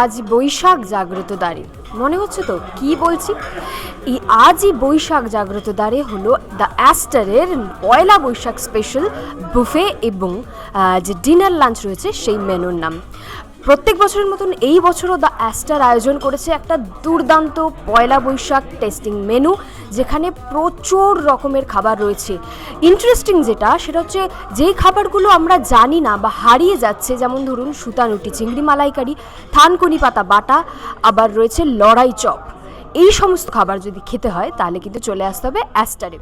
আজ বৈশাখ জাগ্রত দ্বারে। মনে হচ্ছে তো কি বলছি? এই আজই বৈশাখ জাগ্রত দ্বারে হলো দ্য অ্যাস্টারের পয়লা বৈশাখ স্পেশাল বুফে এবং যে ডিনার লাঞ্চ রয়েছে সেই মেনুর নাম। প্রত্যেক বছরের মতন এই বছরও দ্য অ্যাস্টার আয়োজন করেছে একটা দুর্দান্ত পয়লা বৈশাখ টেস্টিং মেনু, যেখানে প্রচুর রকমের খাবার রয়েছে। ইন্টারেস্টিং সেটা হচ্ছে যেই খাবারগুলো আমরা জানি না বা হারিয়ে যাচ্ছে, যেমন ধরুন সুতানুটি চিংড়ি মালাইকারি, থানকুনি পাতা বাটা, আবার রয়েছে লড়াই চপ। এই সমস্ত খাবার যদি খেতে হয় তাহলে কিন্তু চলে আসতে হবে অ্যাস্টারে।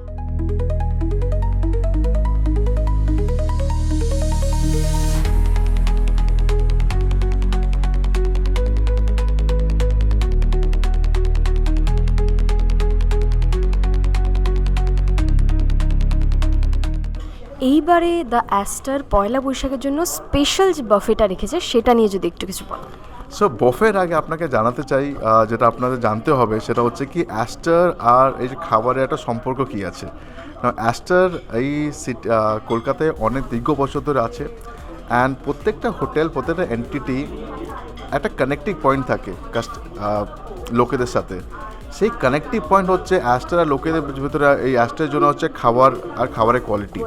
এইবারে দ্য অ্যাস্টার পয়লা বৈশাখের জন্য স্পেশাল যে বাফেটা রেখেছে সেটা নিয়ে যদি একটু কিছু বলো। সো বফের আগে আপনাকে জানাতে চাই, যেটা আপনাদের জানতে হবে সেটা হচ্ছে কি অ্যাস্টার আর এই যে খাবারের একটা সম্পর্ক কী আছে। অ্যাস্টার এই কলকাতায় অনেক দীর্ঘ বছর ধরে আছে, অ্যান্ড প্রত্যেকটা হোটেল, প্রত্যেকটা এন্টিটি একটা কানেক্টিং পয়েন্ট থাকে লোকেদের সাথে। সেই কানেক্টিভ পয়েন্ট হচ্ছে অ্যাস্টার আর লোকেদের ভিতরে। এই অ্যাস্টারের জন্য হচ্ছে খাবার আর খাবারের কোয়ালিটি।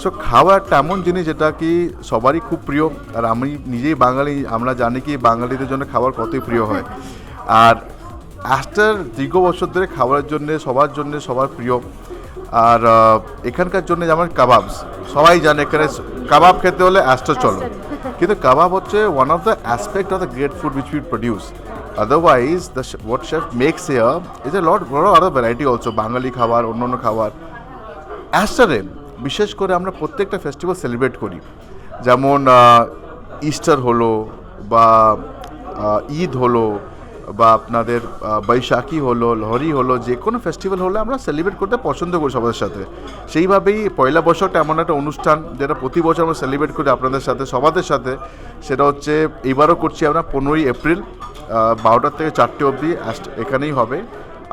সো খাবার একটা এমন জিনিস যেটা কি সবারই খুব প্রিয়, আর আমি নিজেই বাঙালি, আমরা জানি কি বাঙালিদের জন্য খাবার কতই প্রিয় হয়। আর অ্যাস্টার দীর্ঘ বছর ধরে খাবারের জন্য সবার প্রিয়। আর এখানকার জন্য যেমন কাবাবস, সবাই জানে এখানে কাবাব খেতে হলে অ্যাস্টার চলো, কিন্তু কাবাব হচ্ছে one of the aspect of the great food which we produce. Otherwise, what chef makes here is a lot other variety also, বাঙালি খাবার, অন্য খাবার। অ্যাস্টারে বিশেষ করে আমরা প্রত্যেকটা ফেস্টিভ্যাল সেলিব্রেট করি, যেমন ইস্টার হলো বা ঈদ হলো বা আপনাদের বৈশাখী হলো, লোহরি হলো, যে কোনো ফেস্টিভ্যাল হলে আমরা সেলিব্রেট করতে পছন্দ করি সবার সাথে। সেইভাবেই পয়লা বৈশাখটা এমন একটা অনুষ্ঠান যেটা প্রতি বছর আমরা সেলিব্রেট করি আপনাদের সাথে, সবাদের সাথে। সেটা হচ্ছে এবারও করছি আমরা 15ই এপ্রিল 12টা থেকে 4টে অবধি এখানেই হবে,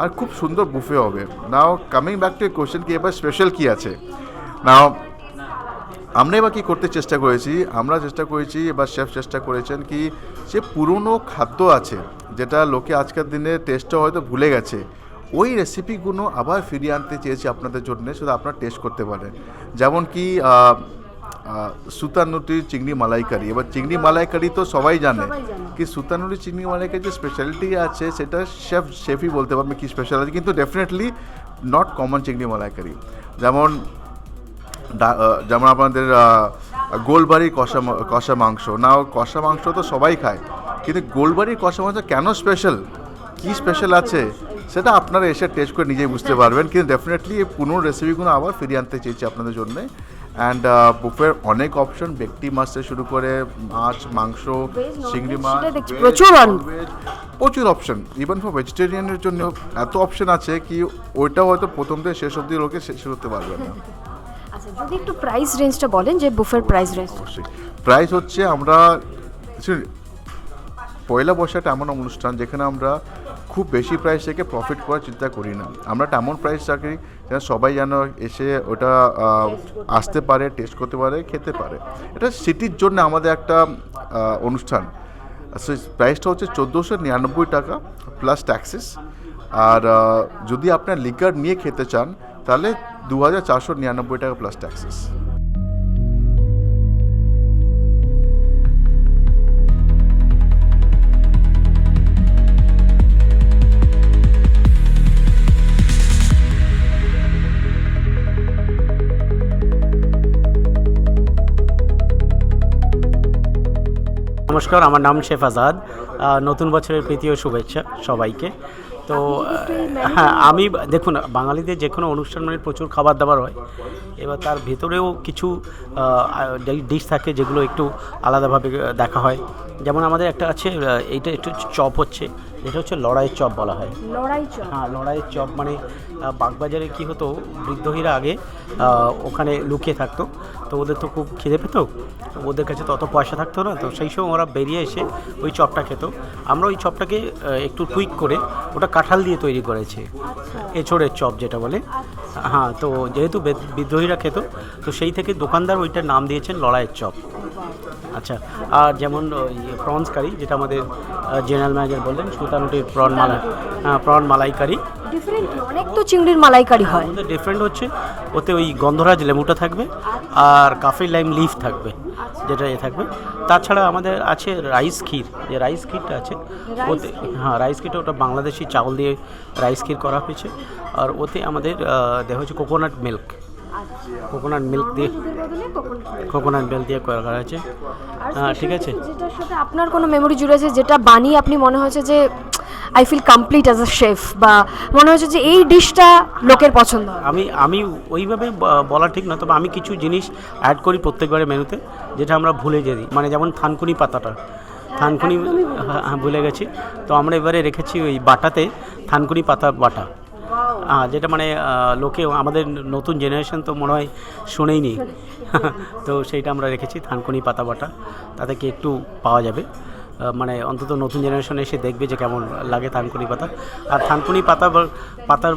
আর খুব সুন্দর বুফে হবে। নাও কামিং ব্যাক টু কোয়েশ্চেন কি এবার স্পেশাল কী আছে। নাও আমরা এবার কী করতে চেষ্টা করেছি, এবার শেফ চেষ্টা করেছেন কি যে পুরনো খাদ্য আছে যেটা লোকে আজকের দিনে টেস্টটা হয়তো ভুলে গেছে, ওই রেসিপিগুলো আবার ফিরিয়ে আনতে চেয়েছি আপনাদের জন্য, শুধু আপনারা টেস্ট করতে পারেন। যেমন কি সুতানুটির চিংড়ি মালাইকারি। এবার চিংড়ি মালাইকারি তো সবাই জানে, কি সুতানুটির চিংড়ি মালাইকারি যে স্পেশালিটি আছে সেটা শেফই বলতে পারবে কি স্পেশাল আছে, কিন্তু ডেফিনেটলি নট কমন চিংড়ি মালাইকারি। যেমন আপনাদের গোলবাড়ির কষা মাংস। না, কষা মাংস তো সবাই খায়, কিন্তু গোলবাড়ির কষা মাংস কেন স্পেশাল, কী স্পেশাল আছে সেটা আপনারা এসে টেস্ট করে নিজেই বুঝতে পারবেন। কিন্তু ডেফিনেটলি এই পুরনো রেসিপিগুলো আবার ফিরিয়ে আনতে চেয়েছি আপনাদের জন্যে। অ্যান্ড বুফের অনেক অপশন, ভেটকি মাছ থেকে শুরু করে মাছ, মাংস, চিংড়ি মাছ, প্রচুর অপশন। ইভেন ফর ভেজিটেরিয়ানের জন্য এত অপশন আছে কি ওইটাও হয়তো প্রথম থেকে শেষ অবধি লোকে শেষ করতে পারবে না। আচ্ছা, যদি একটু প্রাইস রেঞ্জটা বলেন, যে বুফের প্রাইস রেঞ্জ। প্রাইস হচ্ছে, আমরা পয়লা বৈশাখটা এমন অনুষ্ঠান যেখানে আমরা খুব বেশি প্রাইস থেকে প্রফিট করার চিন্তা করি না। আমরা এমন প্রাইস রাখি যেন সবাই যেন এসে ওটা আসতে পারে, টেস্ট করতে পারে, খেতে পারে। এটা সিটির জন্য আমাদের একটা অনুষ্ঠান। প্রাইসটা হচ্ছে 1499 টাকা প্লাস ট্যাক্সেস। আর যদি আপনার লিকার নিয়ে খেতে চান তাহলে 2499 টাকা প্লাস ট্যাক্সেস। নমস্কার, আমার নাম শেফ আজাদ। নতুন বছরের প্রীতি ও শুভেচ্ছা সবাইকে। তো হ্যাঁ, আমি দেখুন, বাঙালিদের যে কোনো অনুষ্ঠান মানে প্রচুর খাবার দাবার হয়, এবার তার ভেতরেও কিছু ডিশ থাকে যেগুলো একটু আলাদাভাবে দেখা হয়। যেমন আমাদের একটা আছে, এইটা একটু চপ হচ্ছে, যেটা হচ্ছে লড়াইয়ের চপ বলা হয়। হ্যাঁ, লড়াইয়ের চপ মানে বাগবাজারে কী হতো, বৃদ্ধহীরা আগে ওখানে লুকিয়ে থাকতো, তো ওদের তো খুব খিদে পেত, ওদের কাছে তত পয়সা থাকতো না, তো সেই সময় ওরা বেরিয়ে এসে ওই চপটা খেত। আমরা ওই চপটাকে একটু টুইক করে ওটা কাঁঠাল দিয়ে তৈরি করেছি, এঁচোড়ের চপ যেটা বলে। হ্যাঁ, তো যেহেতু বিদ্রোহীরা খেত, তো সেই থেকে দোকানদার ওইটার নাম দিয়েছেন লড়াইয়ের চপ। আচ্ছা, আর যেমন প্রনস কারি, যেটা আমাদের জেনারেল ম্যানেজার বললেন, সুলতানুটির প্রন মালাইকারি। ডিফারেন্ট অনেক তো চিংড়ির মালাইকারি হয়। আমাদের ডিফারেন্ট হচ্ছে ওতে ওই গন্ধরাজ লেবুটা থাকবে আর কাফি লাইম লিফ থাকবে, যেটা থাকবে। তাছাড়া আমাদের আছে রাইস ক্ষীর, যে রাইস ক্ষীরটা আছে ওতে, হ্যাঁ রাইস ক্ষীরটা ওটা বাংলাদেশি চাউল দিয়ে রাইস ক্ষীর করা হয়েছে। আর ওতে আমাদের দেওয়া হচ্ছে কোকোনাট মিল্ক দিয়ে, কোকোনাট মিল্ক দিয়ে করা হয়েছে। ঠিক আছে, যেটার সাথে আপনার কোনো মেমোরি জুড়ে আছে, যেটা বানিয়ে আপনি মনে হয়েছে যে I feel complete as a chef, বা মনে হয়েছে যে এই ডিশটা লোকের পছন্দ হয়? আমি ওইভাবে বলা ঠিক না, তবে আমি কিছু জিনিস অ্যাড করি প্রত্যেকবারের মেনুতে, যেটা আমরা ভুলে যাই। মানে যেমন থানকুনি পাতাটা, থানকুনি, হ্যাঁ ভুলে গেছি। তো আমরা এবারে রেখেছি ওই বাটাতে থানকুনি পাতা বাটা, যেটা মানে লোকে, আমাদের নতুন জেনারেশন তো মনে হয় শুনেইনি। তো সেইটা আমরা রেখেছি থানকুনি পাতা বাটা, তাতে কি একটু পাওয়া যাবে, মানে অন্তত নতুন জেনারেশন এসে দেখবে যে কেমন লাগে থানকুনি পাতা। আর থানকুনি পাতার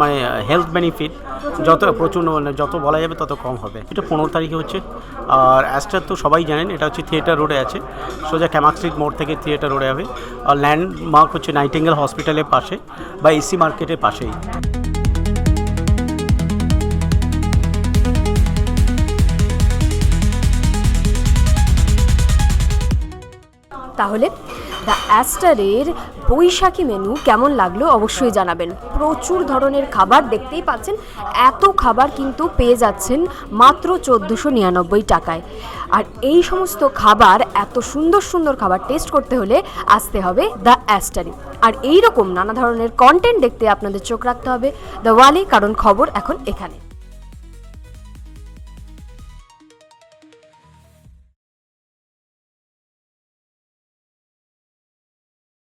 মানে হেলথ বেনিফিট প্রচুর, যত বলা যাবে তত কম হবে। এটা 15 তারিখে হচ্ছে। আর অ্যাস্টার তো সবাই জানেন, এটা হচ্ছে থিয়েটার রোডে আছে, সোজা ক্যামাক স্ট্রিট মোড় থেকে থিয়েটার রোডে হবে। আর ল্যান্ডমার্ক হচ্ছে নাইটিঙ্গেল হসপিটালের পাশে বা এসি মার্কেটের পাশেই। তাহলে দ্য অ্যাস্টারের বৈশাখী মেনু কেমন লাগলো অবশ্যই জানাবেন। প্রচুর ধরনের খাবার দেখতেই পাচ্ছেন, এত খাবার কিন্তু পেয়ে যাচ্ছেন মাত্র 1499 টাকায়। আর এই সমস্ত খাবার, এত সুন্দর সুন্দর খাবার টেস্ট করতে হলে আসতে হবে দ্য অ্যাস্টারে। আর এই রকম নানা ধরনের কন্টেন্ট দেখতে আপনাদের চোখ রাখতে হবে দ্য ওয়ালি, কারণ খবর এখন এখানে।